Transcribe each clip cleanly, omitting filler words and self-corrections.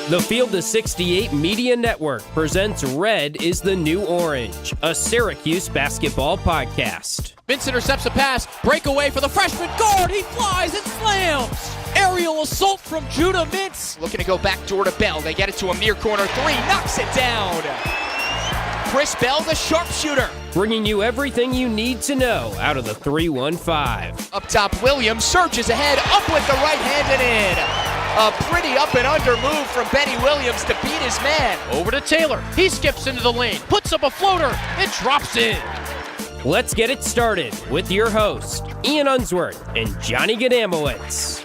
The Field of 68 Media Network presents Red is the New Orange, a Syracuse basketball podcast. Vince intercepts a pass, breakaway for the freshman guard, he flies and slams! Aerial assault from Judah Mintz. Looking to go back door to Bell, they get it to a near corner three, knocks it down! Chris Bell, the sharpshooter. Bringing you everything you need to know out of the 315. Up top, Williams surges ahead, up with the right hand and in. A pretty up and under move from Benny Williams to beat his man. Over to Taylor, he skips into the lane, puts up a floater, and drops in. Let's get it started with your host, Ian Unsworth and Johnny Gdamowitz.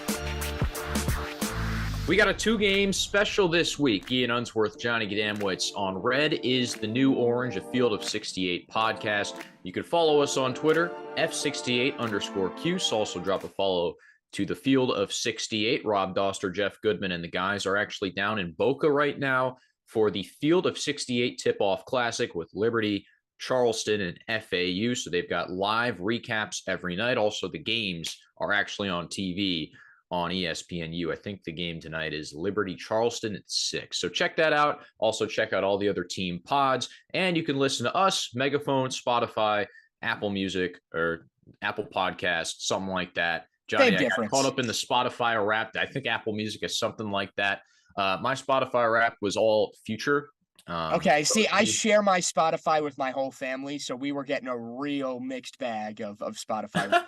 We got a two-game special this week. Ian Unsworth, Johnny Gdamowitz on Red is the New Orange, a Field of 68 podcast. You can follow us on Twitter, F68_Cuse. Also drop a follow to the Field of 68. Rob Doster, Jeff Goodman, and the guys are actually down in Boca right now for the Field of 68 Tip-Off Classic with Liberty, Charleston, and FAU. So they've got live recaps every night. Also, the games are actually on TV on ESPNU. I think the game tonight is Liberty Charleston at 6. So check that out. Also check out all the other team pods. And you can listen to us, Megaphone, Spotify, Apple Music, or Apple Podcasts, something like that. Johnny, I got caught up in the Spotify rap. I think Apple Music is something like that. My Spotify rap was all Future. Okay, see, I share my Spotify with my whole family, so we were getting a real mixed bag of Spotify.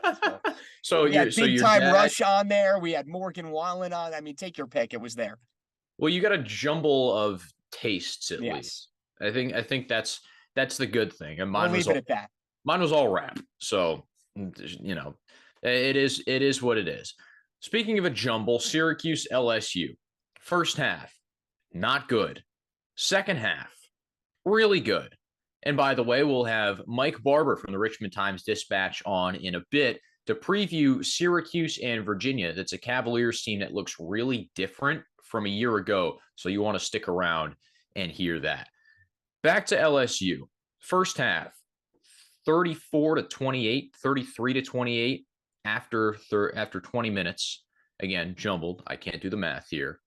So we had Big Time Rush on there. We had Morgan Wallen on. I mean, take your pick. It was there. Well, you got a jumble of tastes at least. I think that's the good thing. And mine was at that. Mine was all rap. So you know, it is what it is. Speaking of a jumble, Syracuse-LSU. First half, not good. Second half, really good. And by the way, we'll have Mike Barber from the Richmond Times-Dispatch on in a bit to preview Syracuse and Virginia. That's a Cavaliers team that looks really different from a year ago. So you want to stick around and hear that. Back to LSU. First half, 34-28, 33-28 after 20 minutes. Again, jumbled. I can't do the math here.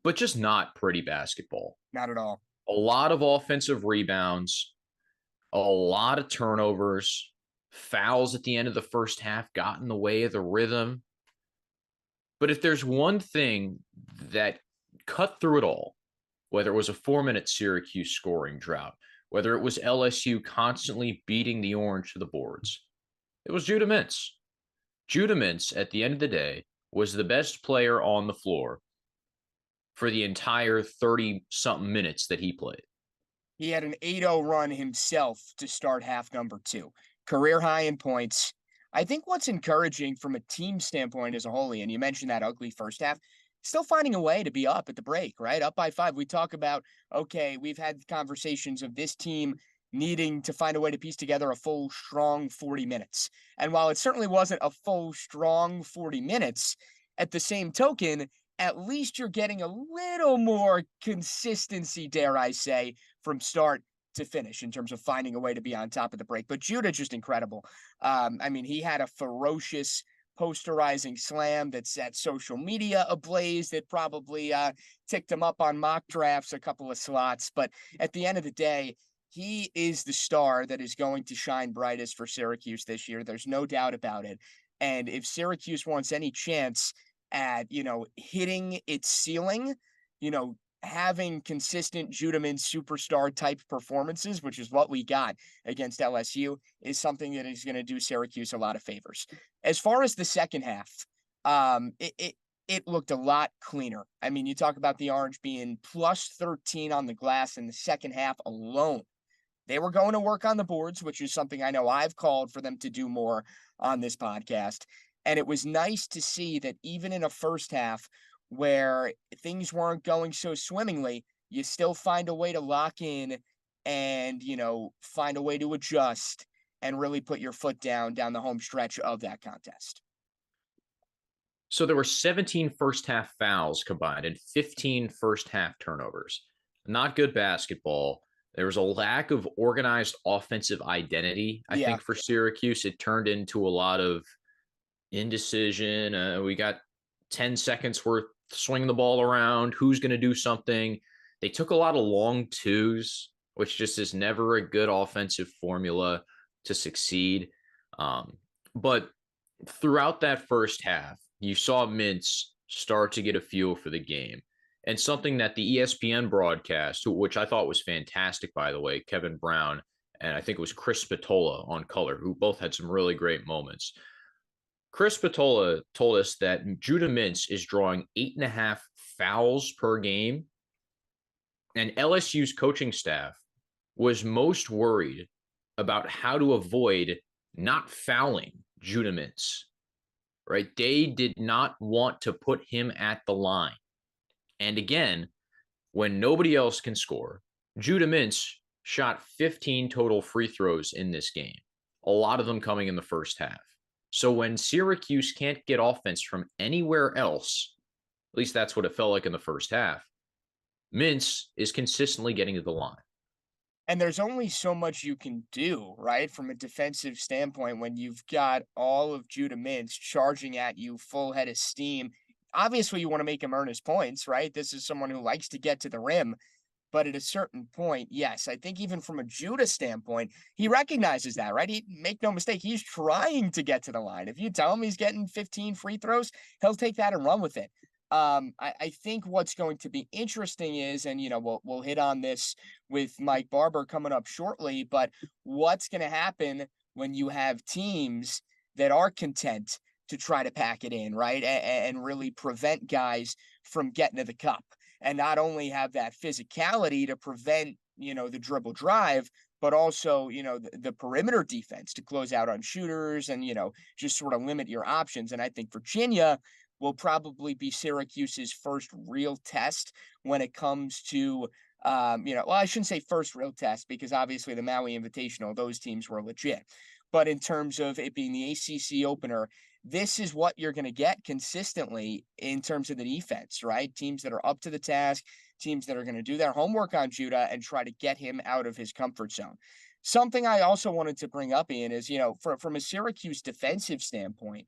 But just not pretty basketball. Not at all. A lot of offensive rebounds, a lot of turnovers, fouls at the end of the first half got in the way of the rhythm. But if there's one thing that cut through it all, whether it was a 4-minute Syracuse scoring drought, whether it was LSU constantly beating the Orange to the boards, it was Judah Mintz. Judah Mintz, at the end of the day, was the best player on the floor for the entire 30-something minutes that he played. He had an 8-0 run himself to start half number 2. Career high in points. I think what's encouraging from a team standpoint as a whole, and you mentioned that ugly first half, still finding a way to be up at the break, right? Up by 5. We talk about, okay, we've had conversations of this team needing to find a way to piece together a full, strong 40 minutes. And while it certainly wasn't a full, strong 40 minutes, at the same token, at least you're getting a little more consistency, dare I say, from start to finish in terms of finding a way to be on top of the break. But Judah, just incredible. I mean, he had a ferocious posterizing slam that set social media ablaze that probably ticked him up on mock drafts a couple of slots. But at the end of the day, he is the star that is going to shine brightest for Syracuse this year. There's no doubt about it. And if Syracuse wants any chance at, hitting its ceiling, having consistent Judah Mintz superstar type performances, which is what we got against LSU, is something that is going to do Syracuse a lot of favors. As far as the second half, it looked a lot cleaner. I mean, you talk about the Orange being plus 13 on the glass in the second half alone. They were going to work on the boards, which is something I know I've called for them to do more on this podcast. And it was nice to see that even in a first half where things weren't going so swimmingly, you still find a way to lock in and, find a way to adjust and really put your foot down the home stretch of that contest. So there were 17 first half fouls combined and 15 first half turnovers. Not good basketball. There was a lack of organized offensive identity, I think, for Syracuse. It turned into a lot of indecision. We got 10 seconds worth swinging the ball around, who's going to do something. They took a lot of long twos, which just is never a good offensive formula to succeed. But throughout that first half, you saw Mintz start to get a feel for the game. And something that the ESPN broadcast, which I thought was fantastic, by the way, Kevin Brown, and I think it was Chris Spatola on color, who both had some really great moments. Chris Spatola told us that Judah Mintz is drawing 8.5 fouls per game. And LSU's coaching staff was most worried about how to avoid not fouling Judah Mintz, right? They did not want to put him at the line. And again, when nobody else can score, Judah Mintz shot 15 total free throws in this game, a lot of them coming in the first half. So when Syracuse can't get offense from anywhere else, at least that's what it felt like in the first half, Mintz is consistently getting to the line. And there's only so much you can do, right, from a defensive standpoint when you've got all of Judah Mintz charging at you full head of steam. Obviously, you want to make him earn his points, right? This is someone who likes to get to the rim. But at a certain point, yes, I think even from a Judah standpoint, he recognizes that, right? Make no mistake, he's trying to get to the line. If you tell him he's getting 15 free throws, he'll take that and run with it. I think what's going to be interesting is, and we'll hit on this with Mike Barber coming up shortly, but what's going to happen when you have teams that are content to try to pack it in, right, and really prevent guys from getting to the cup, and not only have that physicality to prevent the dribble drive, but also the perimeter defense to close out on shooters and just sort of limit your options. And I think Virginia will probably be Syracuse's first real test when it comes to, well, I shouldn't say first real test because obviously the Maui Invitational, those teams were legit. But in terms of it being the ACC opener, this is what you're going to get consistently in terms of the defense, right? Teams that are up to the task, teams that are going to do their homework on Judah and try to get him out of his comfort zone. Something I also wanted to bring up, Ian, is, from a Syracuse defensive standpoint,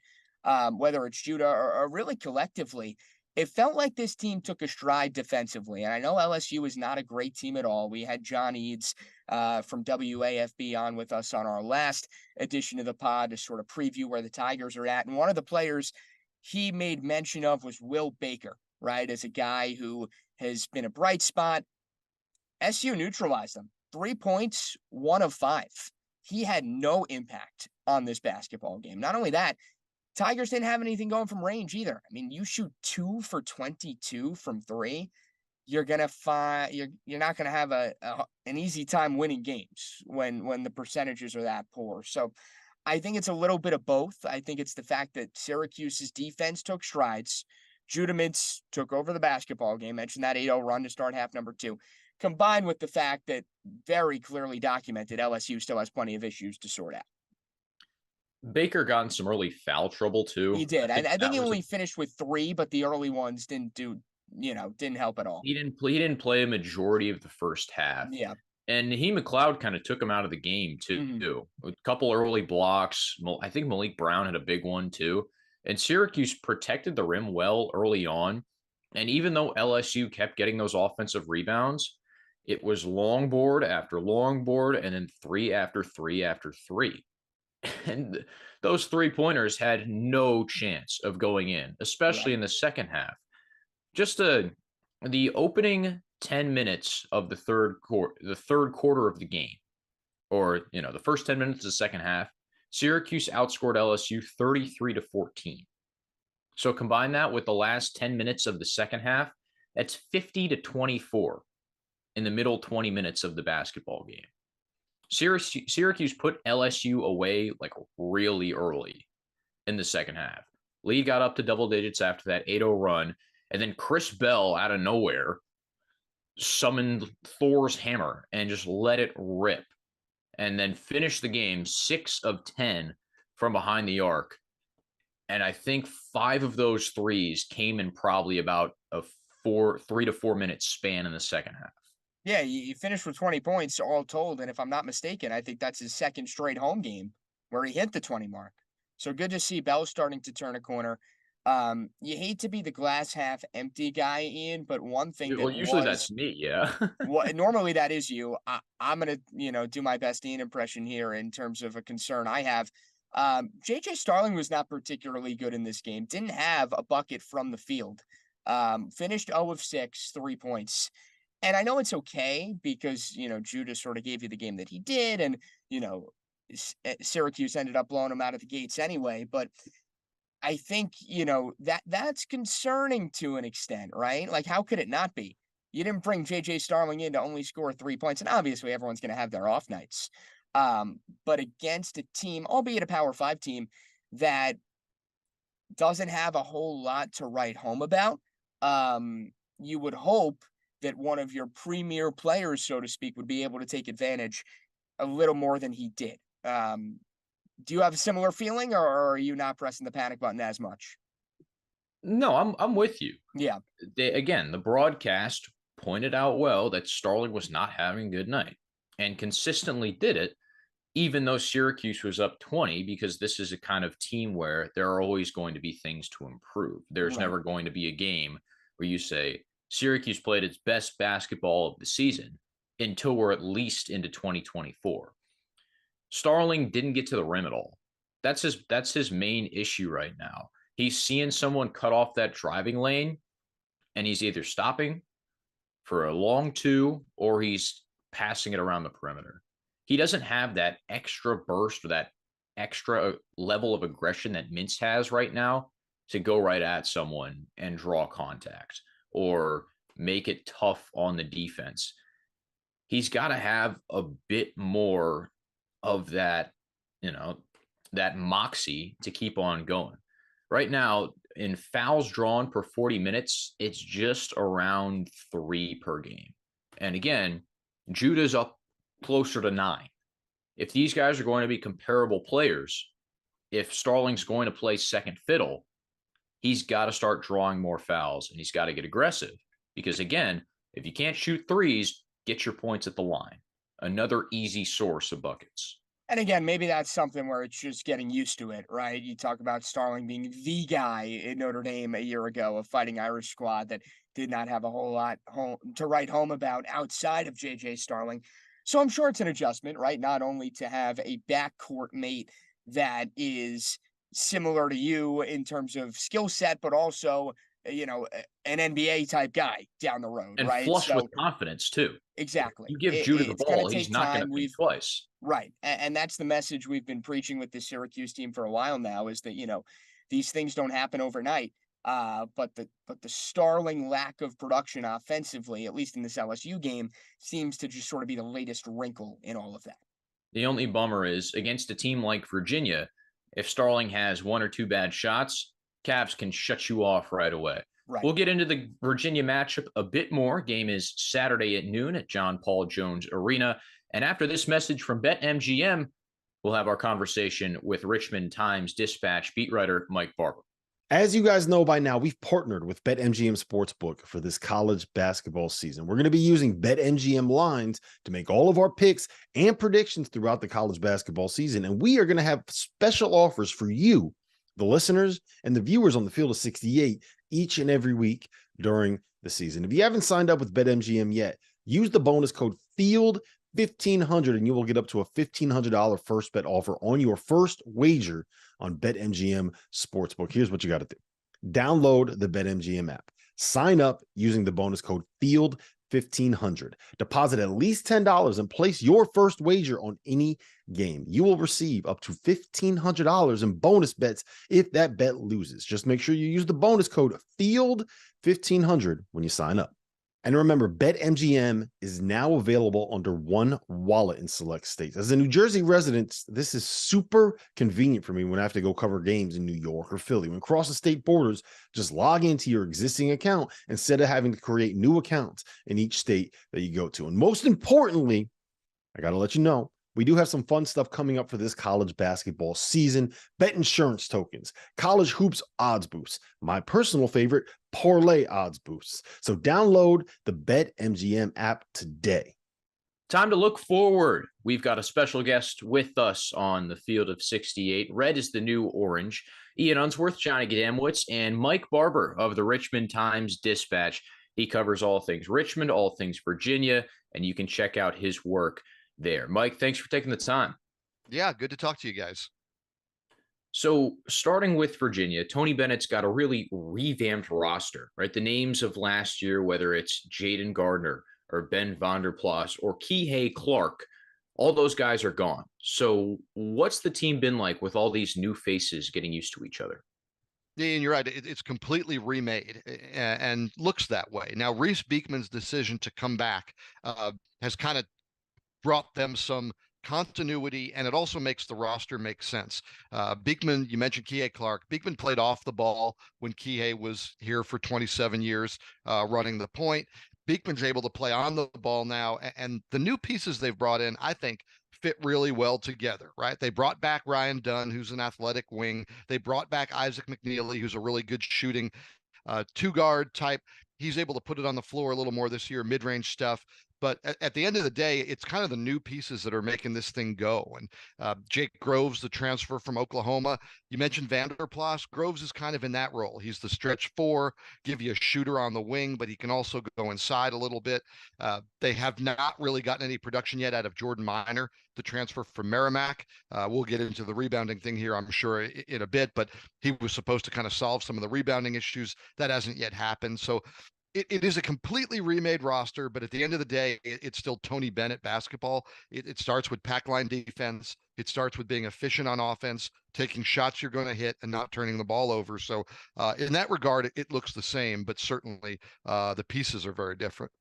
whether it's Judah or really collectively, it felt like this team took a stride defensively. And I know LSU is not a great team at all. We had John Eads from WAFB on with us on our last edition of the pod to sort of preview where the Tigers are at. And one of the players he made mention of was Will Baker, right, as a guy who has been a bright spot. SU neutralized him. 3 points, 1 of 5. He had no impact on this basketball game. Not only that, Tigers didn't have anything going from range either. I mean, you shoot 2 for 22 from 3, you're gonna find you're not gonna have an easy time winning games when the percentages are that poor. So I think it's a little bit of both. I think it's the fact that Syracuse's defense took strides. Judah Mintz took over the basketball game. Mentioned that 8-0 run to start half number 2, combined with the fact that very clearly documented LSU still has plenty of issues to sort out. Baker got in some early foul trouble too. He did. I think he only finished with 3, but the early ones didn't help at all. He didn't play a majority of the first half. Yeah. And Naheem McLeod kind of took him out of the game too. A couple early blocks. I think Malik Brown had a big one too. And Syracuse protected the rim well early on. And even though LSU kept getting those offensive rebounds, it was long board after long board and then 3 after 3 after 3. And those 3-pointers had no chance of going in, especially in the second half. Just the opening 10 minutes of the third quarter of the game, or the first 10 minutes of the second half, Syracuse outscored LSU 33-14. So combine that with the last 10 minutes of the second half, that's 50-24 in the middle 20 minutes of the basketball game. Syracuse put LSU away like really early in the second half. Lead got up to double digits after that 8-0 run, and then Chris Bell out of nowhere summoned Thor's hammer and just let it rip, and then finished the game 6 of 10 from behind the arc. And I think 5 of those threes came in probably about a 3 to 4 minute span in the second half. Yeah, he finished with 20 points all told, and if I'm not mistaken, I think that's his second straight home game where he hit the 20 mark. So good to see Bell starting to turn a corner. You hate to be the glass half empty guy, Ian, but one thing Well, that usually was that's me, yeah. normally that is you. I'm gonna, do my best Ian impression here in terms of a concern I have. JJ Starling was not particularly good in this game. Didn't have a bucket from the field. Finished 0 of 6, 3 points. And I know it's okay because, Judah sort of gave you the game that he did, and, Syracuse ended up blowing him out of the gates anyway. But I think, that's concerning to an extent, right? Like, how could it not be? You didn't bring JJ Starling in to only score 3 points. And obviously, everyone's going to have their off nights. But against a team, albeit a Power 5 team, that doesn't have a whole lot to write home about, you would hope that one of your premier players, so to speak, would be able to take advantage a little more than he did. Do you have a similar feeling, or are you not pressing the panic button as much? No, I'm with you. Yeah. Again, the broadcast pointed out well that Starling was not having a good night and consistently did it, even though Syracuse was up 20, because this is a kind of team where there are always going to be things to improve. There's Right. never going to be a game where you say Syracuse played its best basketball of the season until we're at least into 2024. Starling didn't get to the rim at all. That's his main issue right now. He's seeing someone cut off that driving lane, and he's either stopping for a long two or he's passing it around the perimeter. He doesn't have that extra burst or that extra level of aggression that Mintz has right now to go right at someone and draw contact or make it tough on the defense. He's got to have a bit more of that, that moxie to keep on going. Right now, in fouls drawn per 40 minutes, it's just around 3 per game. And again, Judah's up closer to 9. If these guys are going to be comparable players, if Starling's going to play second fiddle, he's got to start drawing more fouls and he's got to get aggressive. Because again, if you can't shoot threes, get your points at the line. Another easy source of buckets. And again, maybe that's something where it's just getting used to it, right? You talk about Starling being the guy in Notre Dame a year ago, a Fighting Irish squad that did not have a whole lot to write home about outside of JJ Starling. So I'm sure it's an adjustment, right? Not only to have a backcourt mate that is similar to you in terms of skill set, but also, an NBA type guy down the road, and right? flush with confidence too. Exactly. You give Judah the ball, he's not going to think twice. Right. And that's the message we've been preaching with the Syracuse team for a while now, is that, these things don't happen overnight. But the Starling lack of production offensively, at least in this LSU game, seems to just sort of be the latest wrinkle in all of that. The only bummer is against a team like Virginia, if Starling has 1 or 2 bad shots, Cavs can shut you off right away. Right. We'll get into the Virginia matchup a bit more. Game is Saturday at noon at John Paul Jones Arena. And after this message from BetMGM, we'll have our conversation with Richmond Times-Dispatch beat writer Mike Barber. As you guys know by now, we've partnered with BetMGM Sportsbook for this college basketball season. We're going to be using BetMGM lines to make all of our picks and predictions throughout the college basketball season. And we are going to have special offers for you, the listeners and the viewers on the Field of 68 each and every week during the season. If you haven't signed up with BetMGM yet, use the bonus code FIELD1500 and you will get up to a $1,500 first bet offer on your first wager on BetMGM Sportsbook. Here's what you got to do. Download the BetMGM app. Sign up using the bonus code FIELD1500. Deposit at least $10 and place your first wager on any game. You will receive up to $1,500 in bonus bets if that bet loses. Just make sure you use the bonus code FIELD1500 when you sign up. And remember, BetMGM is now available under one wallet in select states. As a New Jersey resident, this is super convenient for me when I have to go cover games in New York or Philly. When crossing state borders, just log into your existing account instead of having to create new accounts in each state that you go to. And most importantly, I got to let you know, we do have some fun stuff coming up for this college basketball season. Bet insurance tokens, college hoops odds boosts, my personal favorite, parlay odds boosts. So download the BetMGM app today. Time to look forward. We've got a special guest with us on the Field of 68. Red is the new orange. Ian Unsworth, Johnny Gdamwitz, and Mike Barber of the Richmond Times-Dispatch. He covers all things Richmond, all things Virginia, and you can check out his work there. Mike, thanks for taking the time. Yeah, good to talk to you guys. So starting with Virginia, Tony Bennett's got a really revamped roster, right? The names of last year, whether it's Jaden Gardner or Ben Vanderplas or Kihei Clark, all those guys are gone. So what's the team been like with all these new faces getting used to each other? Yeah, and you're right. It's completely remade and looks that way. Now, Reese Beekman's decision to come back has kind of brought them some continuity, and it also makes the roster make sense. Beekman, you mentioned Kihei Clark. Beekman played off the ball when Kihei was here for 27 years running the point. Beekman's able to play on the ball now, and the new pieces they've brought in, I think, fit really well together, right? They brought back Ryan Dunn, who's an athletic wing. They brought back Isaac McNeely, who's a really good shooting two-guard type. He's able to put it on the floor a little more this year, mid-range stuff. But at the end of the day, it's kind of the new pieces that are making this thing go. And Jake Groves, the transfer from Oklahoma, you mentioned Vanderplas. Groves is kind of in that role. He's the stretch four, give you a shooter on the wing, but he can also go inside a little bit. They have not really gotten any production yet out of Jordan Minor, the transfer from Merrimack. We'll get into the rebounding thing here, I'm sure, in a bit, but he was supposed to kind of solve some of the rebounding issues. That hasn't yet happened. So it is a completely remade roster, but at the end of the day, it's still Tony Bennett basketball. It starts with pack line defense. It starts with being efficient on offense, taking shots you're going to hit and not turning the ball over. So in that regard, it looks the same, but certainly the pieces are very different.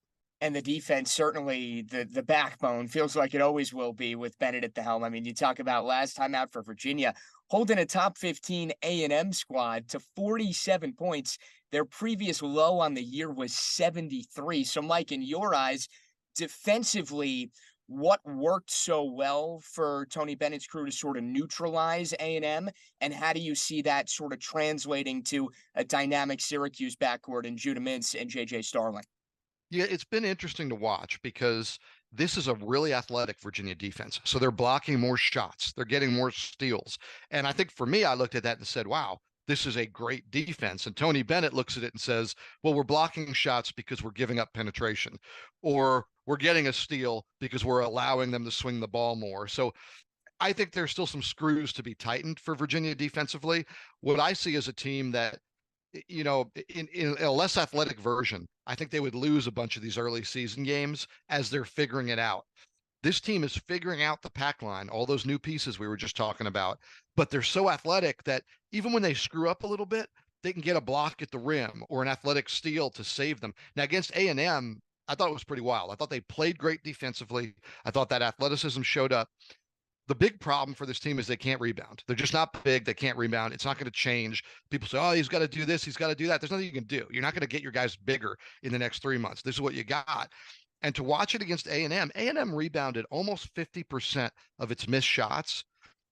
And the defense, certainly the backbone, feels like it always will be with Bennett at the helm. I mean, you talk about last time out for Virginia, holding a top 15 A&M squad to 47 points. Their previous low on the year was 73. So, Mike, in your eyes, defensively, what worked so well for Tony Bennett's crew to sort of neutralize A&M? And how do you see that sort of translating to a dynamic Syracuse backcourt in Judah Mintz and J.J. Starling? Yeah, it's been interesting to watch because this is a really athletic Virginia defense. So they're blocking more shots. They're getting more steals. And I think for me, I looked at that and said, wow, this is a great defense. And Tony Bennett looks at it and says, well, we're blocking shots because we're giving up penetration, or we're getting a steal because we're allowing them to swing the ball more. So I think there's still some screws to be tightened for Virginia defensively. What I see as a team that, you know, in a less athletic version, I think they would lose a bunch of these early season games as they're figuring it out. This team is figuring out the pack line, all those new pieces we were just talking about, but they're so athletic that even when they screw up a little bit, they can get a block at the rim or an athletic steal to save them. Now against A&M, I thought it was pretty wild. I thought they played great defensively. I thought that athleticism showed up. The big problem for this team is they can't rebound. They're just not big. They can't rebound. It's not going to change. People say, oh, he's got to do this. He's got to do that. There's nothing you can do. You're not going to get your guys bigger in the next 3 months. This is what you got. And to watch it against A&M rebounded almost 50% of its missed shots,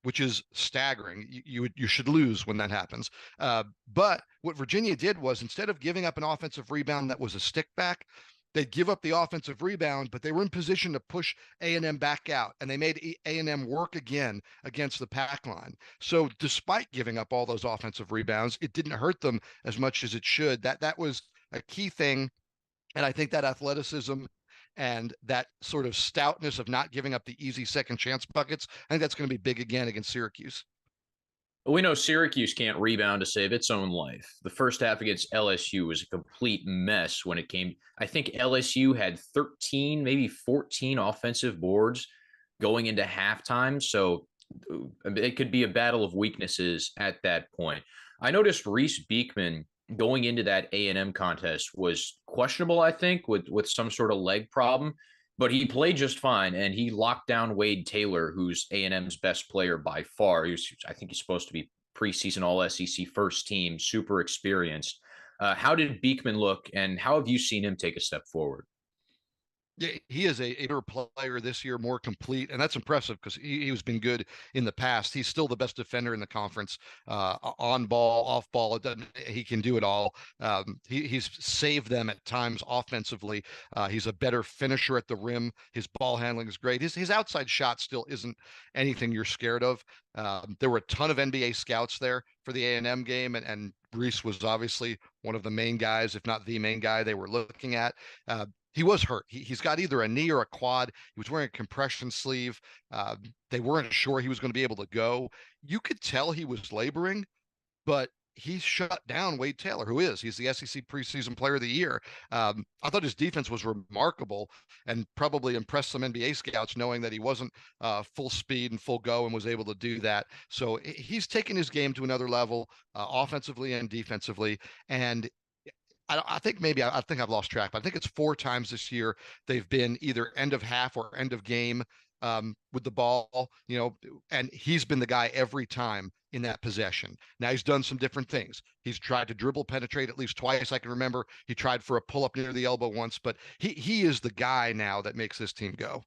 which is staggering. You should lose when that happens. But what Virginia did was, instead of giving up an offensive rebound that was a stick back, they'd give up the offensive rebound, but they were in position to push A&M back out, and they made A&M work again against the pack line. So despite giving up all those offensive rebounds, it didn't hurt them as much as it should. That was a key thing, and I think that athleticism and that sort of stoutness of not giving up the easy second chance buckets, I think that's going to be big again against Syracuse. We know Syracuse can't rebound to save its own life. The first half against LSU was a complete mess when it came. I think LSU had 13, maybe 14 offensive boards going into halftime. So it could be a battle of weaknesses at that point. I noticed Reese Beekman going into that A&M contest was questionable, I think, with some sort of leg problem, but he played just fine, and he locked down Wade Taylor, who's A&M's best player by far. I think he's supposed to be preseason All-SEC first team, super experienced. How did Beekman look, and how have you seen him take a step forward? Yeah, he is a better player this year, more complete, and that's impressive because he has been good in the past. He's still the best defender in the conference, on ball, off ball. He can do it all. He's saved them at times offensively. He's a better finisher at the rim. His ball handling is great. His outside shot still isn't anything you're scared of. There were a ton of NBA scouts there for the A&M game, and Reese was obviously one of the main guys, if not the main guy they were looking at. He was hurt. He's got either a knee or a quad. He was wearing a compression sleeve. They weren't sure he was going to be able to go. You could tell he was laboring, but he shut down Wade Taylor, he's the SEC preseason player of the year. I thought his defense was remarkable and probably impressed some NBA scouts knowing that he wasn't full speed and full go and was able to do that. So he's taken his game to another level, offensively and defensively. And I think I've lost track, but I think it's 4 times this year they've been either end of half or end of game with the ball, and he's been the guy every time in that possession. Now he's done some different things. He's tried to dribble penetrate at least twice. I can remember he tried for a pull-up near the elbow once, but he is the guy now that makes this team go.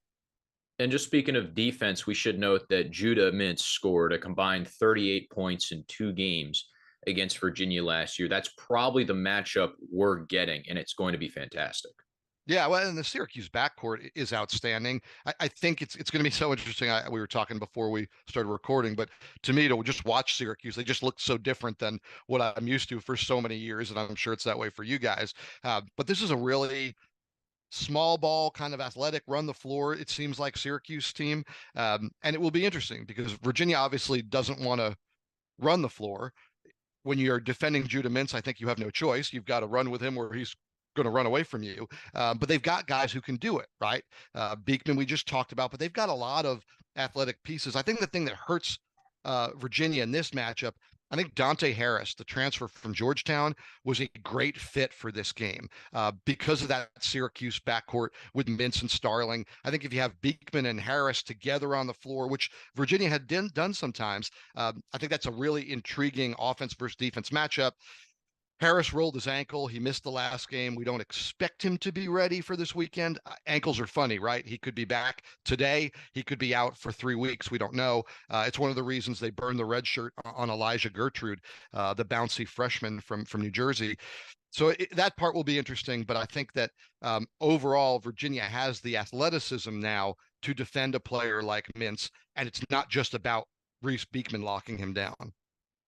And just speaking of defense, we should note that Judah Mintz scored a combined 38 points in 2 games against Virginia last year. That's probably the matchup we're getting, and it's going to be fantastic. Yeah, well, and the Syracuse backcourt is outstanding. I think it's going to be so interesting. We were talking before we started recording, but to me, to just watch Syracuse, they just look so different than what I'm used to for so many years, and I'm sure it's that way for you guys. But this is a really small ball, kind of athletic, run the floor, it seems like Syracuse team. And it will be interesting because Virginia obviously doesn't want to run the floor. When you're defending Judah Mintz, I think you have no choice. You've got to run with him or he's going to run away from you. But they've got guys who can do it, right? Beekman, we just talked about, but they've got a lot of athletic pieces. I think the thing that hurts Virginia in this matchup, I think Dante Harris, the transfer from Georgetown, was a great fit for this game because of that Syracuse backcourt with Mintz and Starling. I think if you have Beekman and Harris together on the floor, which Virginia had done sometimes, I think that's a really intriguing offense versus defense matchup. Harris rolled his ankle. He missed the last game. We don't expect him to be ready for this weekend. Ankles are funny, right? He could be back today. He could be out for 3 weeks. We don't know. It's one of the reasons they burned the red shirt on Elijah Gertrude, the bouncy freshman from New Jersey. So that part will be interesting. But I think that overall, Virginia has the athleticism now to defend a player like Mintz. And it's not just about Reese Beekman locking him down.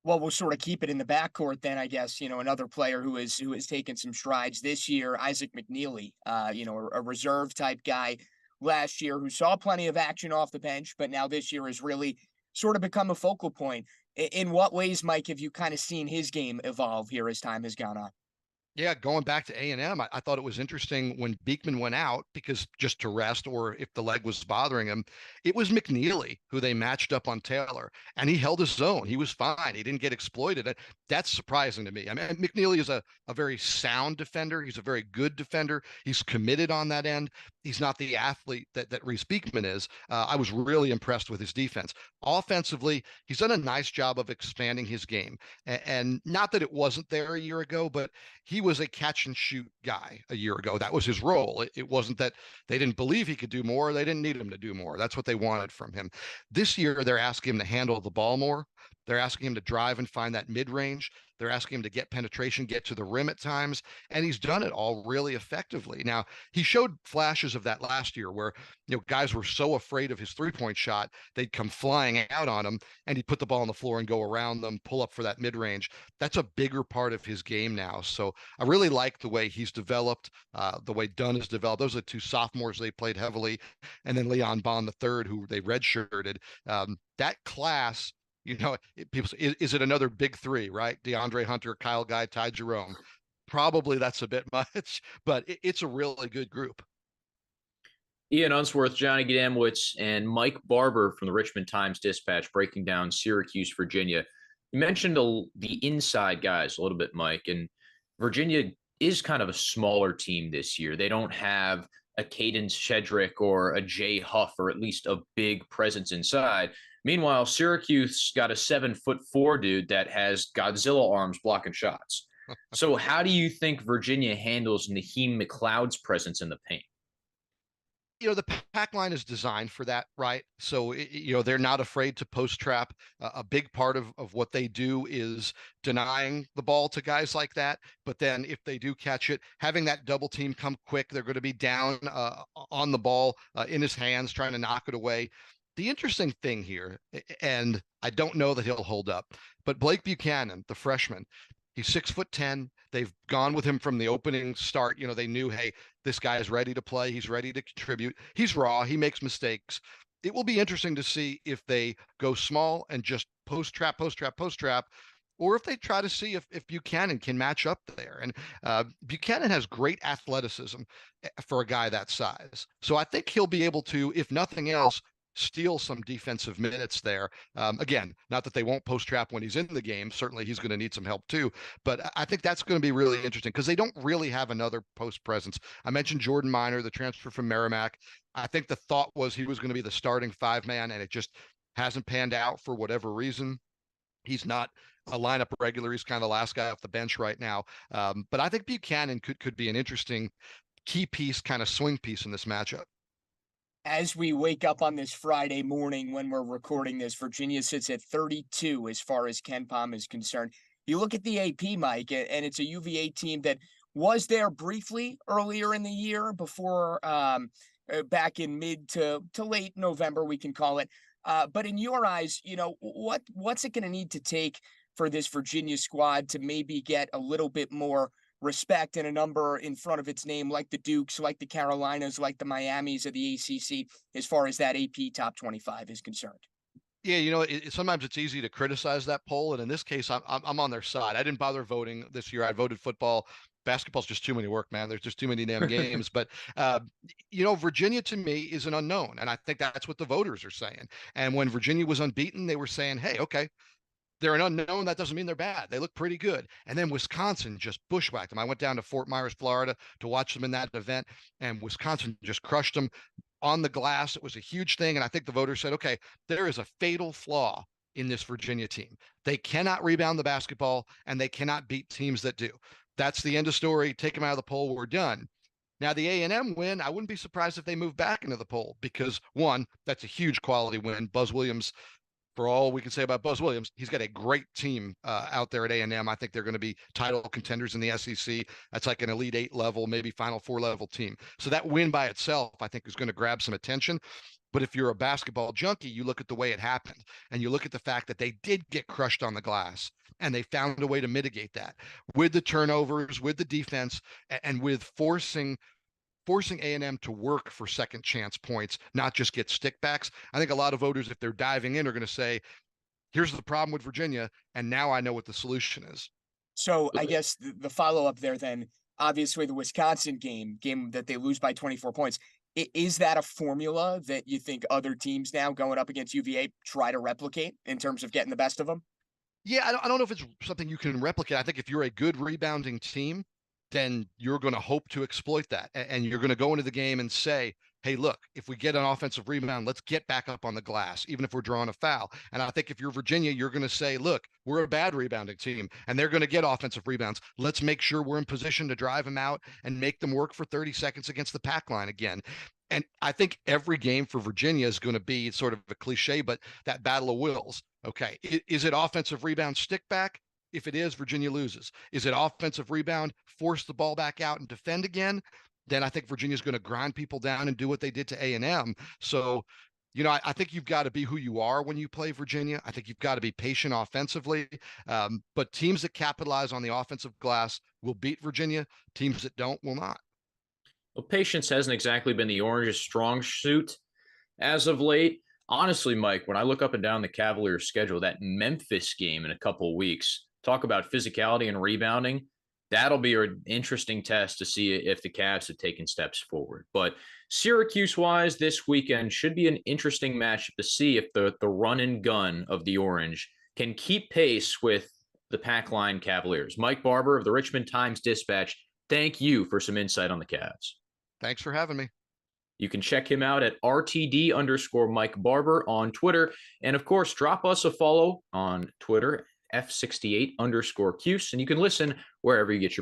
Well, we'll sort of keep it in the backcourt then, I guess. Another player who has taken some strides this year, Isaac McNeely, a reserve type guy last year who saw plenty of action off the bench, but now this year has really sort of become a focal point. In what ways, Mike, have you kind of seen his game evolve here as time has gone on? Yeah, going back to A&M, I thought it was interesting when Beekman went out because just to rest or if the leg was bothering him, it was McNeely who they matched up on Taylor, and he held his own. He was fine. He didn't get exploited. That's surprising to me. I mean, McNeely is a very sound defender. He's a very good defender. He's committed on that end. He's not the athlete that Reese Beekman is. I was really impressed with his defense. Offensively, he's done a nice job of expanding his game. And not that it wasn't there a year ago, but he was a catch and shoot guy a year ago. That was his role. It wasn't that they didn't believe he could do more. They didn't need him to do more. That's what they wanted from him. This year, they're asking him to handle the ball more. They're asking him to drive and find that mid-range. They're asking him to get penetration, get to the rim at times, and he's done it all really effectively. Now, he showed flashes of that last year where, guys were so afraid of his three-point shot, they'd come flying out on him, and he'd put the ball on the floor and go around them, pull up for that mid-range. That's a bigger part of his game now. So I really like the way he's developed, the way Dunn has developed. Those are the 2 sophomores they played heavily, and then Leon Bond III, who they redshirted. That class, people say, is it another big 3, right? DeAndre Hunter, Kyle Guy, Ty Jerome. Probably that's a bit much, but it's a really good group. Ian Unsworth, Johnny Gdamwitz, and Mike Barber from the Richmond Times-Dispatch breaking down Syracuse, Virginia. You mentioned the inside guys a little bit, Mike, and Virginia is kind of a smaller team this year. They don't have a Caden Shedrick or a Jay Huff, or at least a big presence inside. Meanwhile, Syracuse got a 7'4" dude that has Godzilla arms blocking shots. So how do you think Virginia handles Naheem McLeod's presence in the paint? the pack line is designed for that, right? So, they're not afraid to post trap. A big part of what they do is denying the ball to guys like that. But then if they do catch it, having that double team come quick, they're going to be down on the ball in his hands, trying to knock it away. The interesting thing here, and I don't know that he'll hold up, but Blake Buchanan, the freshman, he's 6'10". They've gone with him from the opening start. They knew, hey, this guy is ready to play. He's ready to contribute. He's raw. He makes mistakes. It will be interesting to see if they go small and just post trap, or if they try to see if Buchanan can match up there. And Buchanan has great athleticism for a guy that size. So I think he'll be able to, if nothing else, steal some defensive minutes there. Again, not that they won't post trap when he's in the game. Certainly he's going to need some help too. But I think that's going to be really interesting because they don't really have another post presence. I mentioned Jordan Minor, the transfer from Merrimack. I think the thought was he was going to be the starting 5-man, and it just hasn't panned out for whatever reason. He's not a lineup regular. He's kind of the last guy off the bench right now. But I think Buchanan could be an interesting key piece, kind of swing piece in this matchup. As we wake up on this Friday morning when we're recording this, Virginia sits at 32 as far as KenPom is concerned. You look at the AP, Mike, and it's a UVA team that was there briefly earlier in the year before back in mid to late November, we can call it. But in your eyes, what's it going to need to take for this Virginia squad to maybe get a little bit more respect and a number in front of its name, like the Dukes, like the Carolinas, like the Miamis of the ACC, as far as that AP top 25 is concerned? Yeah, sometimes it's easy to criticize that poll, and in this case, I'm on their side. I didn't bother voting this year. I voted football. Basketball's just too many work, man. There's just too many damn games. But, Virginia to me is an unknown, and I think that's what the voters are saying. And when Virginia was unbeaten, they were saying, hey, okay, they're an unknown. That doesn't mean they're bad. They look pretty good. And then Wisconsin just bushwhacked them. I went down to Fort Myers, Florida to watch them in that event, and Wisconsin just crushed them on the glass. It was a huge thing. And I think the voters said, okay, there is a fatal flaw in this Virginia team. They cannot rebound the basketball, and they cannot beat teams that do. That's the end of story. Take them out of the poll. We're done. Now, the A&M win, I wouldn't be surprised if they move back into the poll because, one, that's a huge quality win. Buzz Williams, for all we can say about Buzz Williams, he's got a great team out there at A&M. I think they're going to be title contenders in the SEC. That's like an Elite 8 level, maybe Final 4 level team. So that win by itself, I think, is going to grab some attention. But if you're a basketball junkie, you look at the way it happened, and you look at the fact that they did get crushed on the glass, and they found a way to mitigate that with the turnovers, with the defense, and with forcing A&M to work for second chance points, not just get stickbacks. I think a lot of voters, if they're diving in, are going to say, here's the problem with Virginia, and now I know what the solution is. So I guess the follow-up there then, obviously the Wisconsin game that they lose by 24 points, is that a formula that you think other teams now going up against UVA try to replicate in terms of getting the best of them? Yeah, I don't know if it's something you can replicate. I think if you're a good rebounding team, then you're going to hope to exploit that. And you're going to go into the game and say, hey, look, if we get an offensive rebound, let's get back up on the glass, even if we're drawing a foul. And I think if you're Virginia, you're going to say, look, we're a bad rebounding team, and they're going to get offensive rebounds. Let's make sure we're in position to drive them out and make them work for 30 seconds against the pack line again. And I think every game for Virginia is going to be sort of a cliche, but that battle of wills. Okay, is it offensive rebound stick back? If it is, Virginia loses. Is it offensive rebound, force the ball back out and defend again? Then I think Virginia's going to grind people down and do what they did to A&M. So, I think you've got to be who you are when you play Virginia. I think you've got to be patient offensively. But teams that capitalize on the offensive glass will beat Virginia. Teams that don't will not. Well, patience hasn't exactly been the Orange's strong suit as of late. Honestly, Mike, when I look up and down the Cavaliers' schedule, that Memphis game in a couple of weeks, talk about physicality and rebounding, that'll be an interesting test to see if the Cavs have taken steps forward. But Syracuse-wise, this weekend should be an interesting matchup to see if the run and gun of the Orange can keep pace with the pack line Cavaliers. Mike Barber of the Richmond Times-Dispatch, thank you for some insight on the Cavs. Thanks for having me. You can check him out at RTD_Mike Barber on Twitter. And of course, drop us a follow on Twitter, F68_Cuse, and you can listen wherever you get your